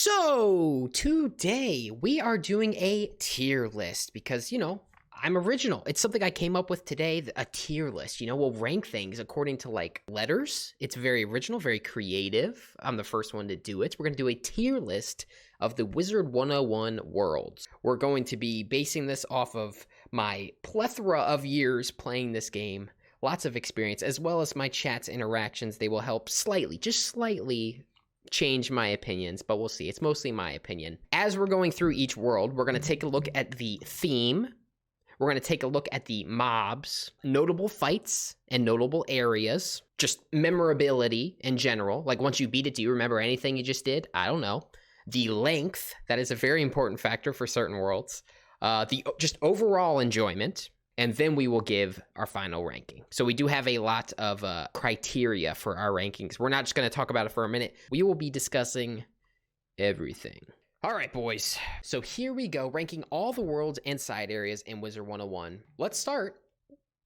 So today we are doing a tier list because, I'm original. It's something I came up with today, a tier list. We'll rank things according to like letters. It's very original, very creative. I'm the first one to do it. We're going to do a tier list of the Wizard101 worlds. We're going to be basing this off of my plethora of years playing this game, lots of experience, as well as my chat's interactions. They will help slightly, just slightly change my opinions, but we'll see. It's mostly my opinion. As we're going through each world, we're going to take a look at the theme. We're going to take a look at the mobs, notable fights and notable areas, just memorability in general. Like once you beat it, do you remember anything you just did? I don't know. The length, that is a very important factor for certain worlds. The just overall enjoyment. And then we will give our final ranking. So we do have a lot of criteria for our rankings. We're not just going to talk about it for a minute. We will be discussing everything. All right, boys. So here we go, ranking all the worlds and side areas in Wizard101. Let's start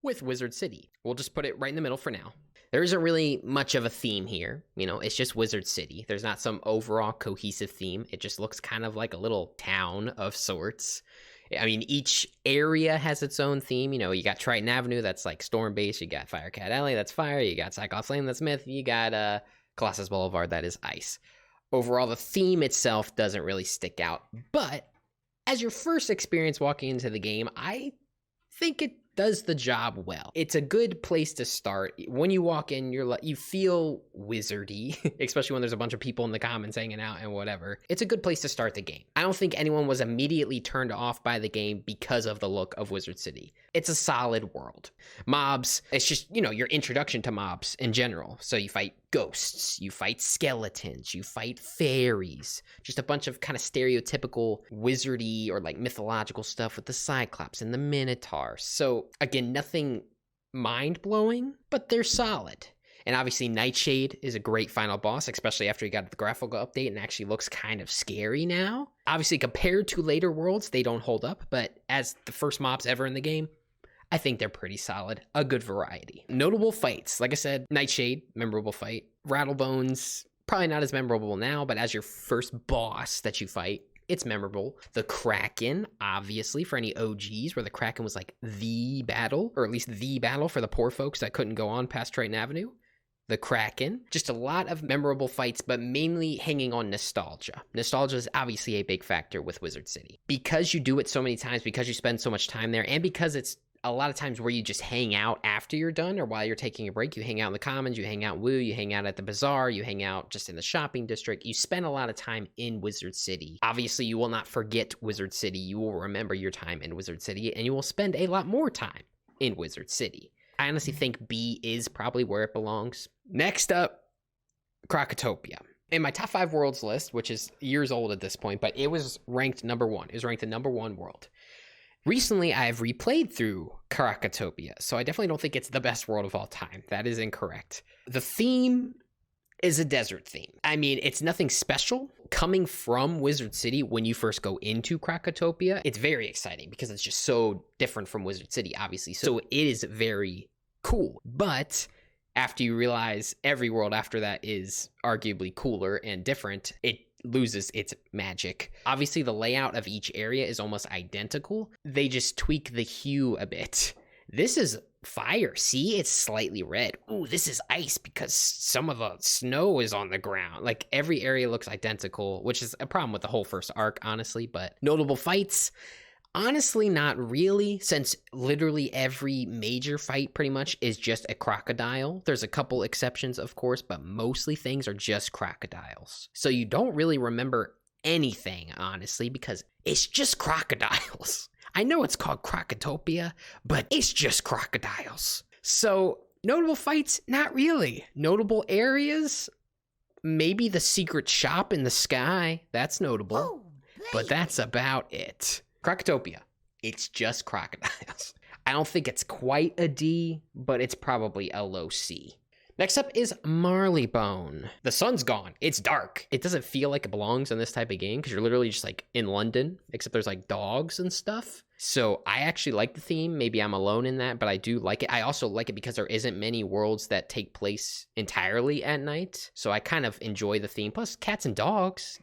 with Wizard City. We'll just put it right in the middle for now. There isn't really much of a theme here. It's just Wizard City. There's not some overall cohesive theme. It just looks kind of like a little town of sorts. I mean, each area has its own theme. You got Triton Avenue, that's like storm-based. You got Firecat Alley, that's fire. You got Cyclops Lane, that's myth. You got Colossus Boulevard, that is ice. Overall, the theme itself doesn't really stick out. But as your first experience walking into the game, I think it does the job well. It's a good place to start. When you walk in, you feel wizardy, especially when there's a bunch of people in the commons hanging out and whatever. It's a good place to start the game. I don't think anyone was immediately turned off by the game because of the look of Wizard City. It's a solid world. Mobs, it's just, your introduction to mobs in general. So you fight ghosts, you fight skeletons, you fight fairies, just a bunch of kind of stereotypical wizardy or like mythological stuff with the Cyclops and the Minotaur. So again, nothing mind-blowing, but they're solid. And obviously Nightshade is a great final boss, especially after he got the graphical update and actually looks kind of scary now. Obviously compared to later worlds, they don't hold up, but as the first mobs ever in the game, I think they're pretty solid. A good variety. Notable fights. Like I said, Nightshade, memorable fight. Rattlebones, probably not as memorable now, but as your first boss that you fight, it's memorable. The Kraken, obviously, for any OGs, where the Kraken was like the battle, or at least the battle for the poor folks that couldn't go on past Triton Avenue. The Kraken, just a lot of memorable fights, but mainly hanging on nostalgia. Nostalgia is obviously a big factor with Wizard City. Because you do it so many times, because you spend so much time there, and because it's a lot of times where you just hang out after you're done or while you're taking a break. You hang out in the commons, you hang out in Woo, you hang out at the bazaar, you hang out just in the shopping district. You spend a lot of time in Wizard City. Obviously, you will not forget Wizard City. You will remember your time in Wizard City, and you will spend a lot more time in Wizard City. I honestly think B is probably where it belongs. Next up, Krokotopia. In my top 5 worlds list, which is years old at this point, but it was ranked number 1. It was ranked the number 1 world. Recently, I've replayed through Krokotopia, so I definitely don't think it's the best world of all time. That is incorrect. The theme is a desert theme. I mean, it's nothing special. Coming from Wizard City, when you first go into Krokotopia, it's very exciting because it's just so different from Wizard City, obviously. So it is very cool. But after you realize every world after that is arguably cooler and different, it loses its magic. Obviously, the layout of each area is almost identical. They just tweak the hue a bit. This is fire. See, it's slightly red. Ooh, this is ice because some of the snow is on the ground. Like every area looks identical, which is a problem with the whole first arc, honestly. But notable fights, honestly, not really, since literally every major fight pretty much is just a crocodile. There's a couple exceptions, of course, but mostly things are just crocodiles. So you don't really remember anything, honestly, because it's just crocodiles. I know it's called Krokotopia, but it's just crocodiles. So notable fights, not really. Notable areas, maybe the secret shop in the sky. That's notable, but that's about it. Krokotopia, it's just crocodiles. I don't think it's quite a D, but it's probably a low C. Next up is Marleybone. The sun's gone. It's dark. It doesn't feel like it belongs in this type of game because you're literally just like in London, except there's like dogs and stuff. So I actually like the theme. Maybe I'm alone in that, but I do like it. I also like it because there isn't many worlds that take place entirely at night. So I kind of enjoy the theme. Plus, cats and dogs.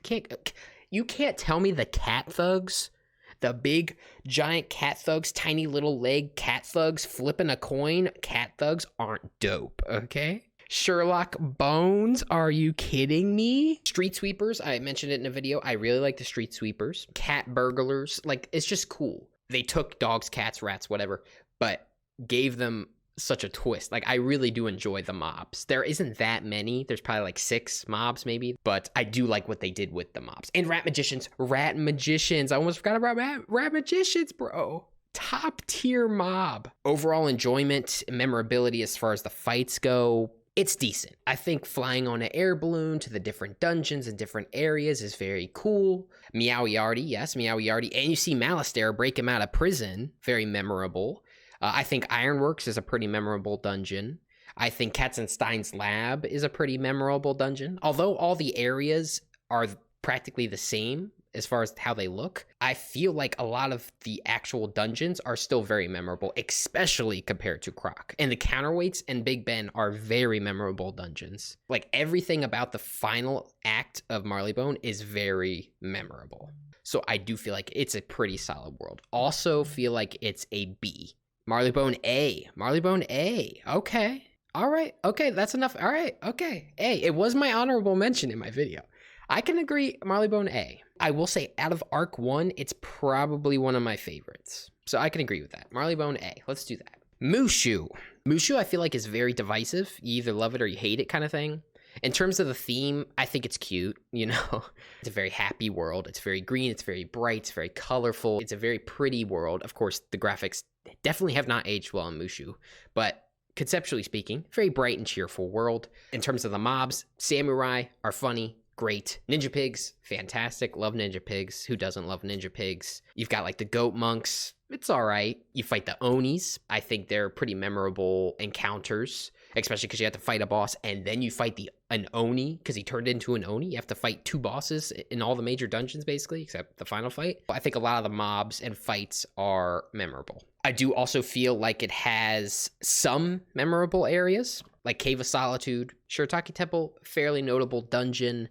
You can't tell me the cat thugs, the big giant cat thugs, tiny little leg cat thugs flipping a coin, cat thugs aren't dope, okay? Sherlock Bones, are you kidding me? Street sweepers, I mentioned it in a video. I really like the street sweepers. Cat burglars, like, it's just cool. They took dogs, cats, rats, whatever, but gave them such a twist. Like, I really do enjoy the mobs. There isn't that many. There's probably like 6 mobs maybe, but I do like what they did with the mobs. And rat magicians. I almost forgot about rat magicians, bro. Top tier mob. Overall enjoyment, memorability as far as the fights go, it's decent. I think flying on an air balloon to the different dungeons and different areas is very cool. Meowiarty, yes, Meowiarty. And you see Malastare break him out of prison. Very memorable. I think Ironworks is a pretty memorable dungeon. I think Katzenstein's Lab is a pretty memorable dungeon. Although all the areas are practically the same as far as how they look, I feel like a lot of the actual dungeons are still very memorable, especially compared to Croc. And the Counterweights and Big Ben are very memorable dungeons. Like, everything about the final act of Marleybone is very memorable. So I do feel like it's a pretty solid world. Also feel like it's a B. Marleybone A. Marleybone A. Okay. All right. Okay, that's enough. All right. Okay. A. It was my honorable mention in my video. I can agree, Marleybone A. I will say, out of Arc 1, it's probably one of my favorites. So I can agree with that. Marleybone A. Let's do that. Mooshu. Mooshu, I feel like, is very divisive. You either love it or you hate it kind of thing. In terms of the theme, I think it's cute, you know? It's a very happy world. It's very green. It's very bright. It's very colorful. It's a very pretty world. Of course, the graphics definitely have not aged well in Mooshu, but conceptually speaking, very bright and cheerful world. In terms of the mobs, samurai are funny, great. Ninja pigs, fantastic. Love ninja pigs. Who doesn't love ninja pigs? You've got like the goat monks. It's all right. You fight the Onis. I think they're pretty memorable encounters, especially because you have to fight a boss and then you fight an Oni because he turned into an Oni. You have to fight 2 bosses in all the major dungeons, basically, except the final fight. I think a lot of the mobs and fights are memorable. I do also feel like it has some memorable areas, like Cave of Solitude, Shirataki Temple, fairly notable dungeon,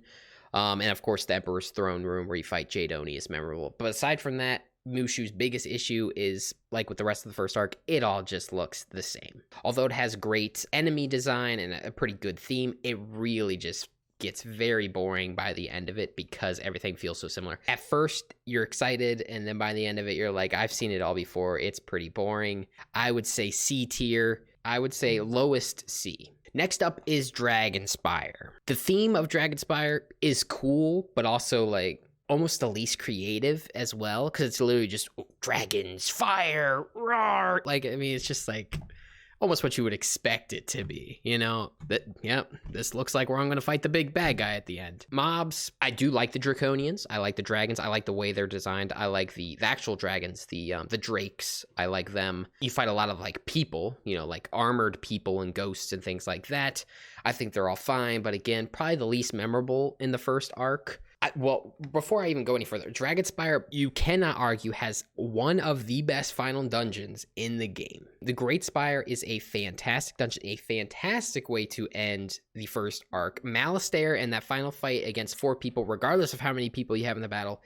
and of course the Emperor's Throne Room where you fight Jade Oni is memorable. But aside from that, Mooshu's biggest issue is, like with the rest of the first arc, it all just looks the same. Although it has great enemy design and a pretty good theme, it really just gets very boring by the end of it because everything feels so similar. At first, you're excited, and then by the end of it, you're like, I've seen it all before. It's pretty boring. I would say C tier. I would say lowest C. Next up is Dragonspyre. The theme of Dragonspyre is cool, but also like almost the least creative as well, because it's literally just dragons, fire, roar. Like, I mean, it's just like almost what you would expect it to be, you know? This looks like where I'm going to fight the big bad guy at the end. Mobs, I do like the Draconians. I like the dragons. I like the way they're designed. I like the actual dragons, the drakes. I like them. You fight a lot of like people, you know, like armored people and ghosts and things like that. I think they're all fine, but again, probably the least memorable in the first arc. Well, before I even go any further, Dragonspyre, you cannot argue, has one of the best final dungeons in the game. The Great Spire is a fantastic dungeon, a fantastic way to end the first arc. Malastare and that final fight against 4 people, regardless of how many people you have in the battle,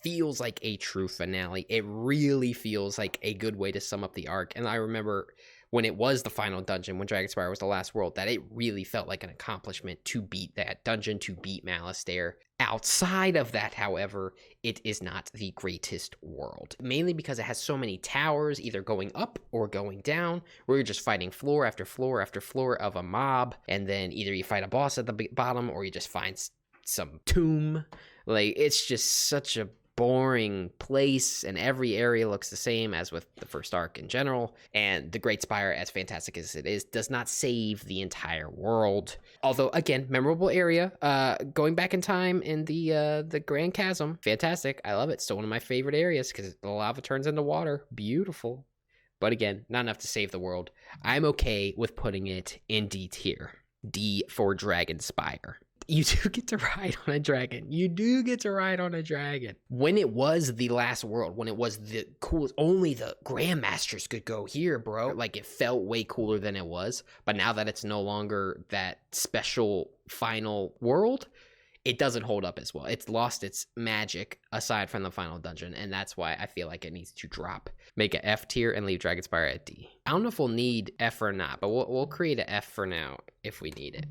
feels like a true finale. It really feels like a good way to sum up the arc. And I remember when it was the final dungeon, when Dragonspyre was the last world, that it really felt like an accomplishment to beat that dungeon, to beat Malastare. Outside of that, however, it is not the greatest world, mainly because it has so many towers, either going up or going down, where you're just fighting floor after floor after floor of a mob, and then either you fight a boss at the bottom, or you just find some tomb. Like, it's just such a boring place, and every area looks the same as with the first arc in general. And the Great Spire, as fantastic as it is, does not save the entire world. Although, again, memorable area. Going back in time in the Grand Chasm, fantastic. I love it. Still one of my favorite areas because the lava turns into water. Beautiful. But again, not enough to save the world. I'm okay with putting it in D tier. D for Dragonspyre. You do get to ride on a dragon. You do get to ride on a dragon. When it was the last world, when it was the coolest, only the grandmasters could go here, bro. Like, it felt way cooler than it was. But now that it's no longer that special final world, it doesn't hold up as well. It's lost its magic aside from the final dungeon, and that's why I feel like it needs to drop. Make a F tier and leave Dragonspyre at D. I don't know if we'll need F or not, but we'll create a F for now if we need it.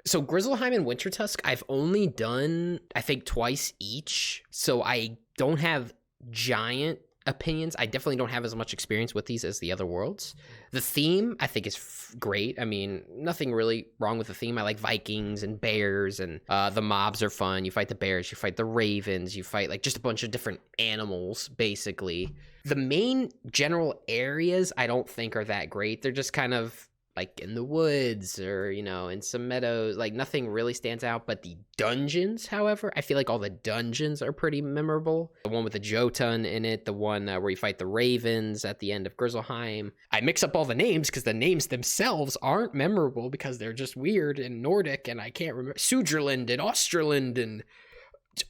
So Grizzleheim and Wintertusk, I've only done, I think, twice each, so I don't have giant opinions. I definitely don't have as much experience with these as the other worlds. The theme, I think, is great. I mean, nothing really wrong with the theme. I like Vikings and bears, and the mobs are fun. You fight the bears, you fight the ravens, you fight like just a bunch of different animals, basically. The main general areas I don't think are that great. They're just kind of like in the woods or, you know, in some meadows. Like, nothing really stands out. But the dungeons, however, I feel like all the dungeons are pretty memorable. The one with the Jotun in it, the one where you fight the ravens at the end of Grizzleheim. I mix up all the names because the names themselves aren't memorable because they're just weird and Nordic, and I can't remember. Sudgerland and Osterland and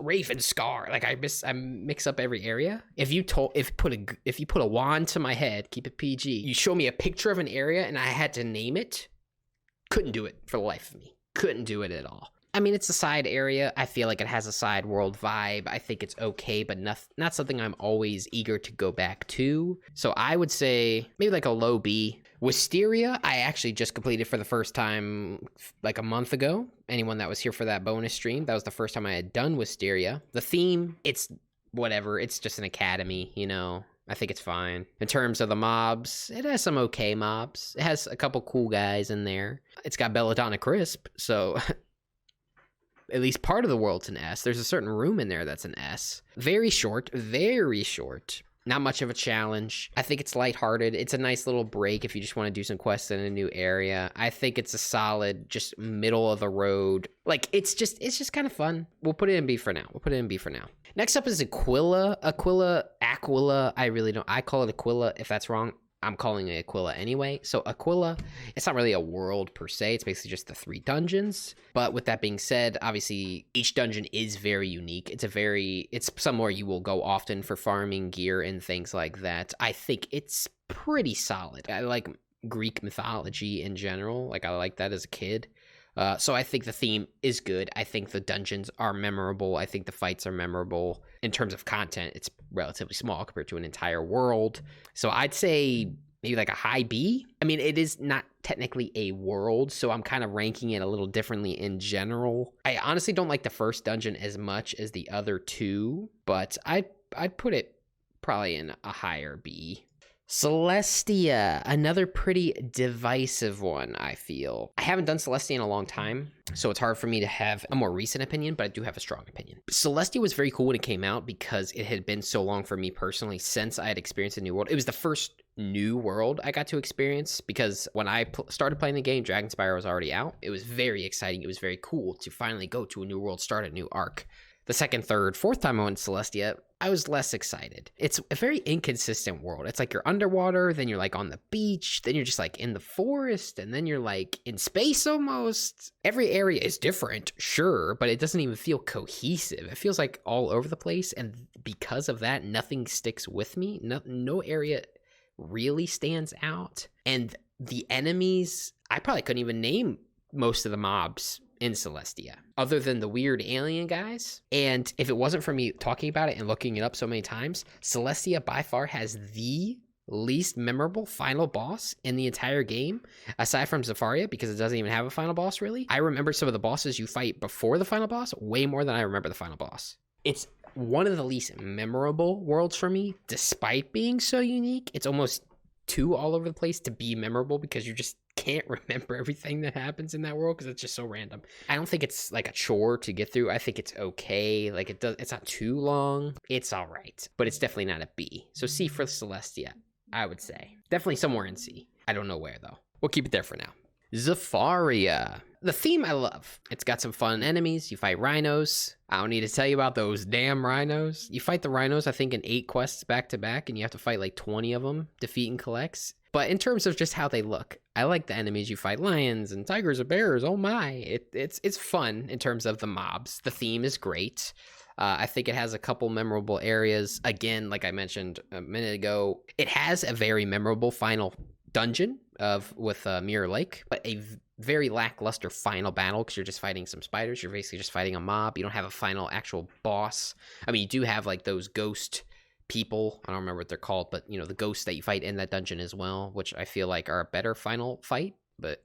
Ravenscar. Like, I mix up every area. If you put a wand to my head, keep it PG, you show me a picture of an area and I had to name it, couldn't do it for the life of me. Couldn't do it at all. I mean, it's a side area. I feel like it has a side world vibe. I think it's okay, but not something I'm always eager to go back to. So I would say maybe like a low B. Wysteria, I actually just completed for the first time like a month ago. Anyone that was here for that bonus stream, that was the first time I had done Wysteria. The theme, it's whatever. It's just an academy, you know. I think it's fine. In terms of the mobs, it has some okay mobs. It has a couple cool guys in there. It's got Belladonna Crisp, so at least part of the world's an S. There's a certain room in there that's an S. Very short, very short. Not much of a challenge. I think it's lighthearted. It's a nice little break if you just want to do some quests in a new area. I think it's a solid, just middle of the road. Like, it's just kind of fun. We'll put it in B for now. Next up is Aquila. Aquila. I really don't. I call it Aquila. If that's wrong, I'm calling it Aquila anyway. So Aquila, it's not really a world per se. It's basically just the 3 dungeons. But with that being said, obviously each dungeon is very unique. It's somewhere you will go often for farming gear and things like that. I think it's pretty solid. I like Greek mythology in general. Like, I like that as a kid. So I think the theme is good. I think the dungeons are memorable. I think the fights are memorable. In terms of content, it's relatively small compared to an entire world. So I'd say maybe like a high B. I mean, it is not technically a world, so I'm kind of ranking it a little differently in general. I honestly don't like the first dungeon as much as the other 2, but I'd put it probably in a higher B. Celestia, another pretty divisive one, I feel. I haven't done Celestia in a long time, so it's hard for me to have a more recent opinion, but I do have a strong opinion. Celestia was very cool when it came out because it had been so long for me personally since I had experienced a new world. It was the first new world I got to experience because when I started playing the game, Dragonspyre was already out. It was very exciting. It was very cool to finally go to a new world, start a new arc. The second, third, fourth time I went to Celestia, I was less excited. It's a very inconsistent world. It's like you're underwater, then you're like on the beach, then you're just like in the forest, and then you're like in space almost. Every area is different, sure, but it doesn't even feel cohesive. It feels like all over the place, and because of that, nothing sticks with me. No area really stands out. And the enemies, I probably couldn't even name most of the mobs in Celestia, other than the weird alien guys. And if it wasn't for me talking about it and looking it up so many times, Celestia by far has the least memorable final boss in the entire game, aside from Zafaria, because it doesn't even have a final boss, really. I remember some of the bosses you fight before the final boss way more than I remember the final boss. It's one of the least memorable worlds for me, despite being so unique. It's almost too all over the place to be memorable because you just can't remember everything that happens in that world because it's just so random. I don't think it's like a chore to get through. I think it's okay. Like, it's not too long. It's all right, but it's definitely not a B. So C for Celestia, I would say. Definitely somewhere in C. I don't know where though. We'll keep it there for now. Zafaria. The theme I love. It's got some fun enemies. You fight rhinos. I don't need to tell you about those damn rhinos. You fight the rhinos, I think, in 8 quests back to back, and you have to fight like 20 of them, defeat and collects. But in terms of just how they look, I like the enemies. You fight lions and tigers and bears. Oh my. It's fun in terms of the mobs. The theme is great. I think it has a couple memorable areas. Again, like I mentioned a minute ago, it has a very memorable final dungeon with Mirror Lake, but a very lackluster final battle because you're just fighting some spiders. You're basically just fighting a mob. You don't have a final actual boss. I mean, you do have like those ghost people. I don't remember what they're called, but you know, the ghosts that you fight in that dungeon as well, which I feel like are a better final fight. But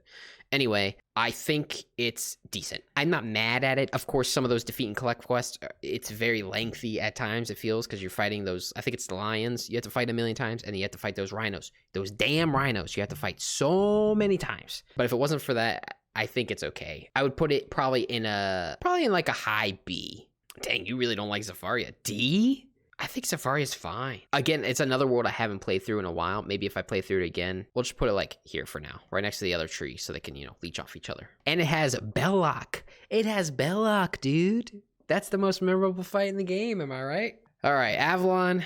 anyway, I think it's decent. I'm not mad at it. Of course, some of those defeat and collect quests, it's very lengthy at times, it feels, because you're fighting those, I think it's the lions you have to fight a million times, and then you have to fight those rhinos. Those damn rhinos you have to fight so many times. But if it wasn't for that, I think it's okay. I would put it probably in like a high B. Dang, you really don't like Zafaria. D? I think Zafaria's fine. Again, it's another world I haven't played through in a while. Maybe if I play through it again, we'll just put it like here for now, right next to the other tree so they can, you know, leech off each other. And it has Belloc. It has Belloc, dude. That's the most memorable fight in the game, am I right? All right, Avalon,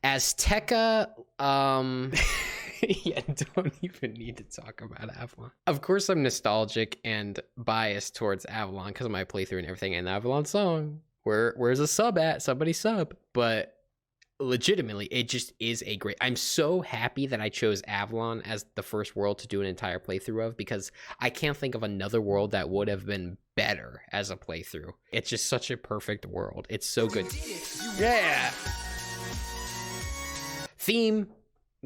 Azteca, yeah, don't even need to talk about Avalon. Of course, I'm nostalgic and biased towards Avalon because of my playthrough and everything, and the Avalon song. Where's a sub at? Somebody sub. But legitimately, it just is a great... I'm so happy that I chose Avalon as the first world to do an entire playthrough of, because I can't think of another world that would have been better as a playthrough. It's just such a perfect world. It's so good. Yeah! Theme,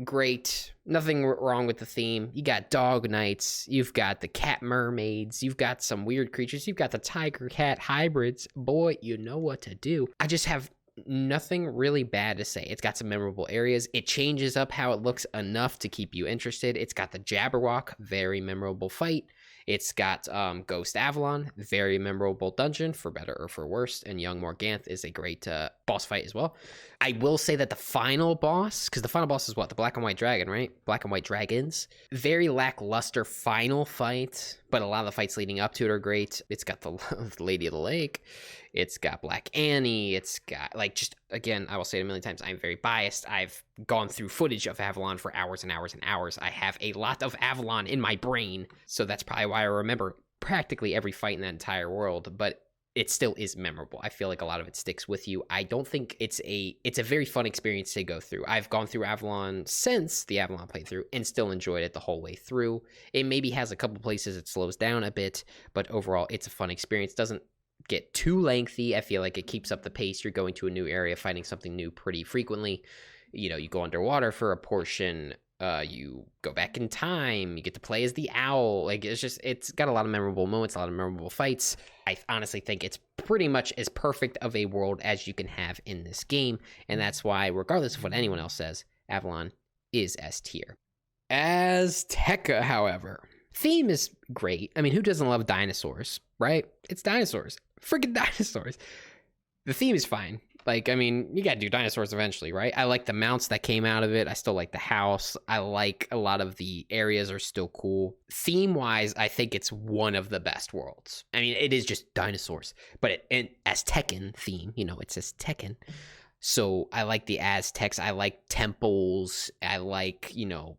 great. Nothing wrong with the theme. You got dog knights, you've got the cat mermaids, you've got some weird creatures, you've got the tiger cat hybrids. Boy, you know what to do. I just have nothing really bad to say. It's got some memorable areas. It changes up how it looks enough to keep you interested. It's got the Jabberwock, very memorable fight. It's got Ghost Avalon, very memorable dungeon, for better or for worse, and Young Morganth is a great boss fight as well. I will say that the final boss, because the final boss is what? The black and white dragon, right? Black and white dragons. Very lackluster final fight, but a lot of the fights leading up to it are great. It's got the Lady of the Lake. It's got Black Annie. It's got, like, just, again, I will say it a million times, I'm very biased. I've gone through footage of Avalon for hours and hours and hours. I have a lot of Avalon in my brain, so that's probably why I remember practically every fight in that entire world, but it still is memorable. I feel like a lot of it sticks with you. I don't think it's a very fun experience to go through. I've gone through Avalon since the Avalon playthrough and still enjoyed it the whole way through. It maybe has a couple places it slows down a bit, but overall it's a fun experience. Doesn't get too lengthy. I feel like it keeps up the pace. You're going to a new area, fighting something new pretty frequently. You know, you go underwater for a portion, you go back in time, you get to play as the owl. Like, it's got a lot of memorable moments, a lot of memorable fights. I honestly think it's pretty much as perfect of a world as you can have in this game, and that's why, regardless of what anyone else says, Avalon is S tier. Azteca, however, theme is great. I mean, who doesn't love dinosaurs, right? It's dinosaurs. Freaking dinosaurs. The theme is fine. Like, I mean, you gotta do dinosaurs eventually, right? I like the mounts that came out of it. I still like the house. I like a lot of the areas are still cool. Theme-wise, I think it's one of the best worlds. I mean, it is just dinosaurs. But an Aztecan theme, you know, it says Tekken. So I like the Aztecs. I like temples. I like, you know,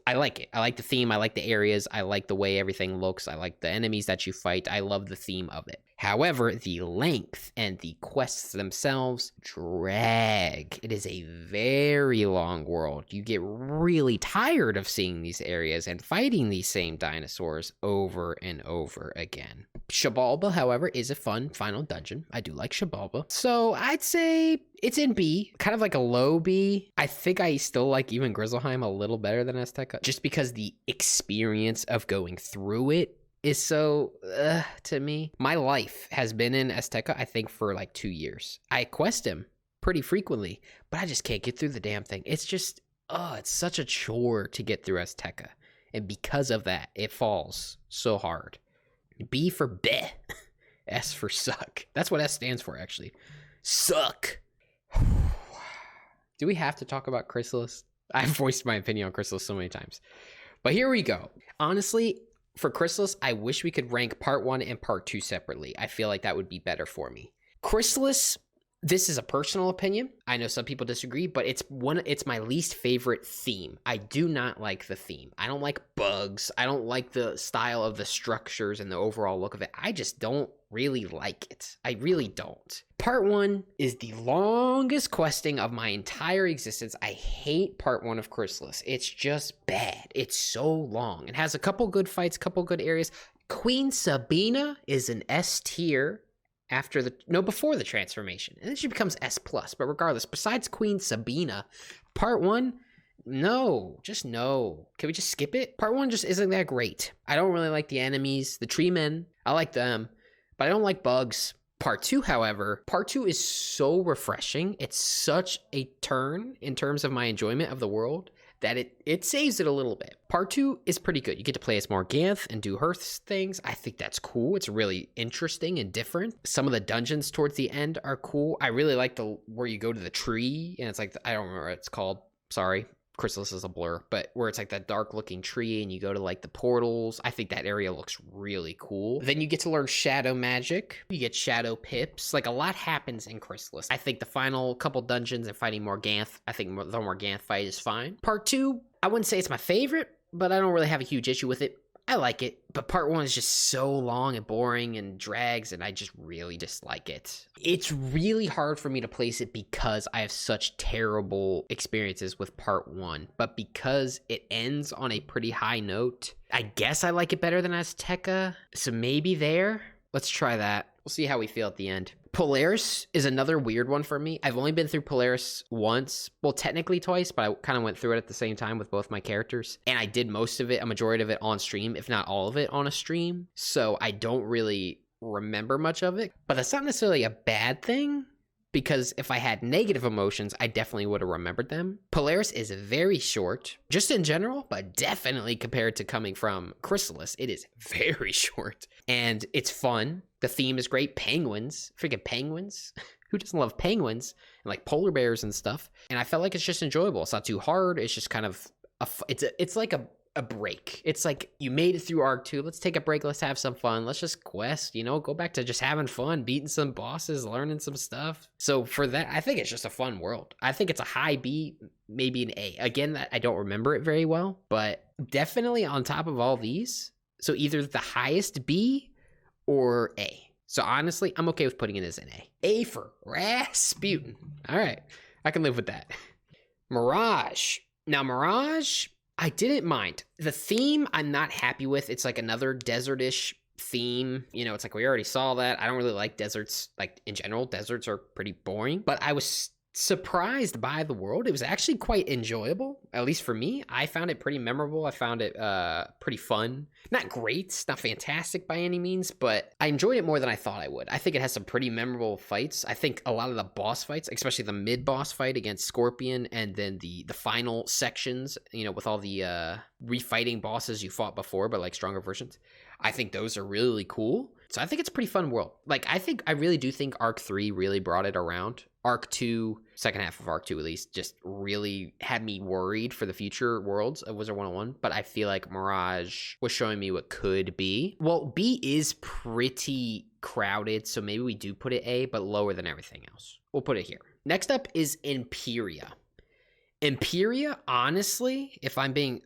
I like it. I like the theme. I like the areas. I like the way everything looks. I like the enemies that you fight. I love the theme of it. However, the length and the quests themselves drag. It is a very long world. You get really tired of seeing these areas and fighting these same dinosaurs over and over again. Xibalba, however, is a fun final dungeon. I do like Xibalba. So I'd say it's in B, kind of like a low B. I think I still like even Grizzleheim a little better than Azteca, just because the experience of going through it is so, to me. My life has been in Azteca, I think, for like 2 years. I quest him pretty frequently, but I just can't get through the damn thing. It's just, it's such a chore to get through Azteca. And because of that, it falls so hard. B for bleh. S for suck. That's what S stands for, actually. Suck. Do we have to talk about Khrysalis? I've voiced my opinion on Khrysalis so many times. But here we go. Honestly, For Khrysalis, I wish we could rank part 1 and part 2 separately. I feel like that would be better for me. Khrysalis, this is a personal opinion. I know some people disagree, but it's my least favorite theme. I do not like the theme. I don't like bugs. I don't like the style of the structures and the overall look of it. I just don't really like it. I really don't. Part 1 is the longest questing of my entire existence. I hate part 1 of Khrysalis. It's just bad. It's so long. It has a couple good fights, couple good areas. Queen Sabina is an S tier before the transformation, and then she becomes S+. But regardless, besides Queen Sabina, part 1, no. Can we just skip it? Part 1 just isn't that great. I don't really like the enemies, the tree men. I like them, but I don't like bugs. Part 2, however, part 2 is so refreshing. It's such a turn in terms of my enjoyment of the world that it saves it a little bit. Part 2 is pretty good. You get to play as Morganth and do her things. I think that's cool. It's really interesting and different. Some of the dungeons towards the end are cool. I really like where you go to the tree, and it's like, I don't remember what it's called. Sorry. Khrysalis is a blur, but where it's like that dark looking tree and you go to like the portals. I think that area looks really cool. Then you get to learn shadow magic. You get shadow pips. Like, a lot happens in Khrysalis. I think the final couple dungeons and fighting Morganth, I think the Morganth fight is fine. Part 2, I wouldn't say it's my favorite, but I don't really have a huge issue with it. I like it, but part 1 is just so long and boring and drags, and I just really dislike it. It's really hard for me to place it because I have such terrible experiences with part 1, but because it ends on a pretty high note, I guess I like it better than Azteca, so maybe there. Let's try that. We'll see how we feel at the end. Polaris is another weird one for me. I've only been through Polaris once. Well, technically twice, but I kind of went through it at the same time with both my characters. And I did most of it, a majority of it on stream, if not all of it on a stream. So I don't really remember much of it. But that's not necessarily a bad thing, because if I had negative emotions, I definitely would have remembered them. Polaris is very short, just in general, but definitely compared to coming from Khrysalis, it is very short. And it's fun. The theme is great. Penguins. Freaking penguins. Who doesn't love penguins? And like polar bears and stuff. And I felt like it's just enjoyable. It's not too hard. It's just kind of, it's like a break. It's like, you made it through Arc 2. Let's take a break. Let's have some fun. Let's just quest, go back to just having fun, beating some bosses, learning some stuff. So for that, I think it's just a fun world. I think it's a high B, maybe an A. Again, I don't remember it very well, but definitely on top of all these. So either the highest B or A. So honestly, I'm okay with putting it as an A. A for Rasputin. All right. I can live with that. Mirage. Now, Mirage, I didn't mind. The theme, I'm not happy with. It's like another desert-ish theme. It's like, we already saw that. I don't really like deserts. Like, in general, deserts are pretty boring. But I was surprised by the world. It was actually quite enjoyable, at least for me. I found it pretty memorable. I found it pretty fun. Not great, not fantastic by any means, but I enjoyed it more than I thought I would. I think it has some pretty memorable fights. I think a lot of the boss fights, especially the mid-boss fight against Scorpion, and then the final sections, with all the refighting bosses you fought before, but like stronger versions, I think those are really cool. So I think it's a pretty fun world. Like, I really do think Arc 3 really brought it around. Arc 2, second half of Arc 2 at least, just really had me worried for the future worlds of Wizard101, but I feel like Mirage was showing me what could be. Well, B is pretty crowded, so maybe we do put it A, but lower than everything else. We'll put it here. Next up is Empyrea. Empyrea, honestly, if I'm being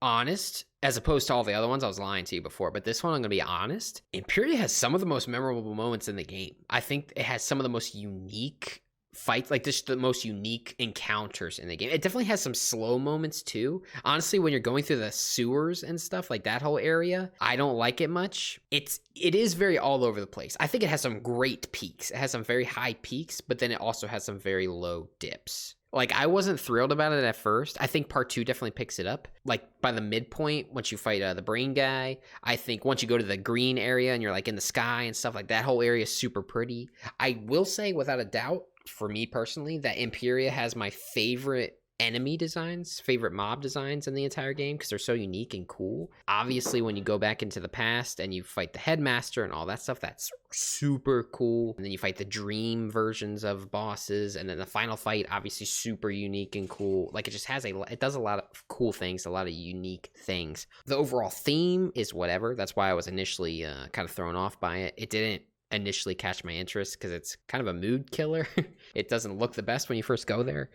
honest, as opposed to all the other ones, I was lying to you before, but this one I'm going to be honest. Empyrea has some of the most memorable moments in the game. I think it has some of the most unique fights, like just the most unique encounters in the game. It definitely has some slow moments too. Honestly, when you're going through the sewers and stuff, like that whole area, I don't like it much. It is very all over the place. I think it has some great peaks. It has some very high peaks, but then it also has some very low dips. Like, I wasn't thrilled about it at first. I think part 2 definitely picks it up. Like, by the midpoint, once you fight the brain guy, I think once you go to the green area and you're like in the sky and stuff, like that whole area is super pretty. I will say, without a doubt, for me personally, that Empyrea has my favorite enemy designs, favorite mob designs in the entire game because they're so unique and cool. Obviously, when you go back into the past and you fight the headmaster and all that stuff, that's super cool. And then you fight the dream versions of bosses, and then the final fight, obviously super unique and cool. Like, it just has it does a lot of cool things, a lot of unique things. The overall theme is whatever. That's why I was initially kind of thrown off by it. It didn't initially catch my interest because it's kind of a mood killer. It doesn't look the best when you first go there.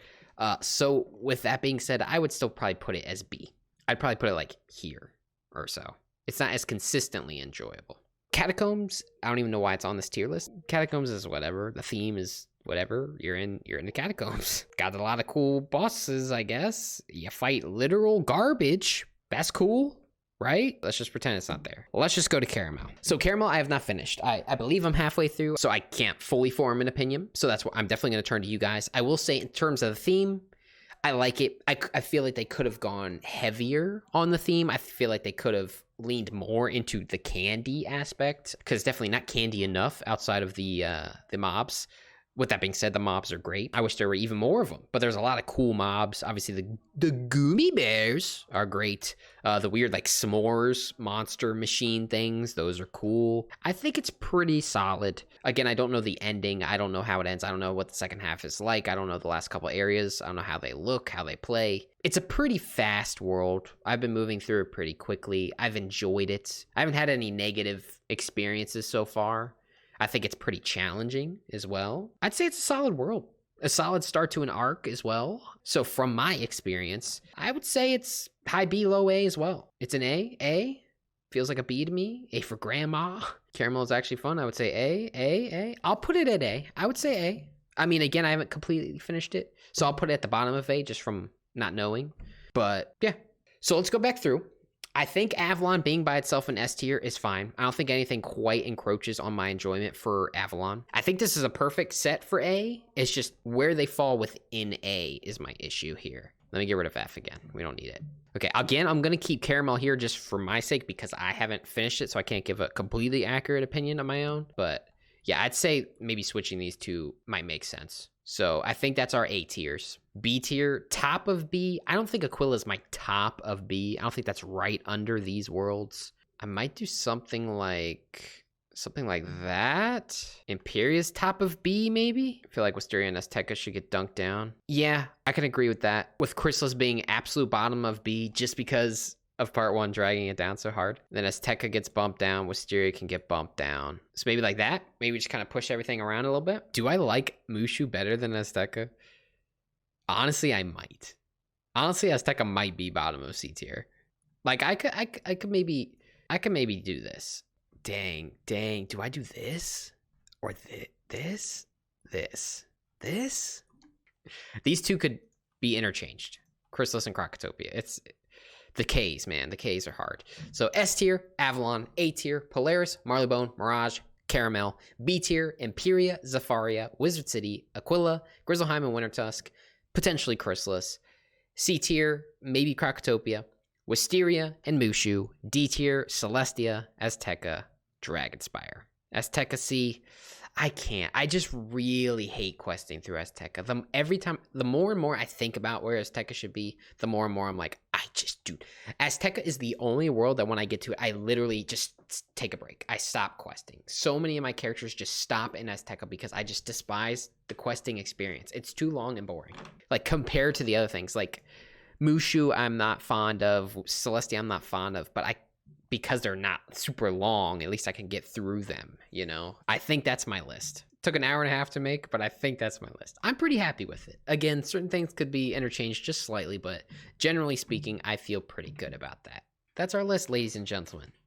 So with that being said, I would still probably put it as B. I'd probably put it like here or so. It's not as consistently enjoyable. Catacombs, I don't even know why it's on this tier list. Catacombs is whatever. The theme is whatever. You're in the catacombs. Got a lot of cool bosses, I guess. You fight literal garbage. That's cool, right? Let's just pretend it's not there. Let's just go to Karamelle. So Karamelle, I have not finished. I believe I'm halfway through, so I can't fully form an opinion. So that's what I'm definitely going to turn to you guys. I will say in terms of the theme, I like it. I feel like they could have gone heavier on the theme. I feel like they could have leaned more into the candy aspect, because it's definitely not candy enough outside of the mobs. With that being said, the mobs are great. I wish there were even more of them, but there's a lot of cool mobs. Obviously, the gummy bears are great. The weird, like, s'mores monster machine things, those are cool. I think it's pretty solid. Again, I don't know the ending. I don't know how it ends. I don't know what the second half is like. I don't know the last couple areas. I don't know how they look, how they play. It's a pretty fast world. I've been moving through it pretty quickly. I've enjoyed it. I haven't had any negative experiences so far. I think it's pretty challenging as well. I'd say it's a solid world, a solid start to an arc as well. So from my experience, I would say it's high B, low A as well. It's an A. A feels like a B to me. A for grandma. Karamelle is actually fun. I would say A. I'll put it at A. I would say A. I mean, again, I haven't completely finished it, so I'll put it at the bottom of A just from not knowing. But yeah, so let's go back through. I think Avalon being by itself in S tier is fine. I don't think anything quite encroaches on my enjoyment for Avalon. I think this is a perfect set for A. It's just where they fall within A is my issue here. Let me get rid of F again. We don't need it. Okay, again, I'm going to keep Karamelle here just for my sake because I haven't finished it, so I can't give a completely accurate opinion on my own. But yeah, I'd say maybe switching these two might make sense. So I think that's our A tiers. B tier, top of B. I don't think Aquila is my top of B. I don't think that's right under these worlds. I might do something like that. Empyrea's top of B, maybe? I feel like Wysteria and Azteca should get dunked down. Yeah, I can agree with that. With Khrysalis being absolute bottom of B just because of part 1 dragging it down so hard. Then Azteca gets bumped down, Wysteria can get bumped down. So maybe like that. Maybe just kind of push everything around a little bit. Do I like Mooshu better than Azteca? Honestly, I might. Honestly, Azteca might be bottom of C tier. Like I could maybe do this. Dang. Do I do this? Or this? These two could be interchanged. Khrysalis and Krokotopia. It's the K's, man. The K's are hard. So S tier, Avalon. A tier, Polaris, Marleybone, Mirage, Karamelle. B tier, Empyrea, Zafaria, Wizard City, Aquila, Grizzleheim Wintertusk, potentially Khrysalis. C tier, maybe Krokotopia, Wysteria, and Mooshu. D tier, Celestia, Azteca, Dragonspyre. Azteca C, I can't. I just really hate questing through Azteca. The more and more I think about where Azteca should be, the more and more I'm like, dude, Azteca is the only world that when I get to it, I literally just take a break. I stop questing. So many of my characters just stop in Azteca because I just despise the questing experience. It's too long and boring. Like, compared to the other things, like Mooshu, I'm not fond of. Celestia, I'm not fond of, but because they're not super long, at least I can get through them, you know? I think that's my list. Took an hour and a half to make, but I think that's my list. I'm pretty happy with it. Again, certain things could be interchanged just slightly, but generally speaking, I feel pretty good about that. That's our list, ladies and gentlemen.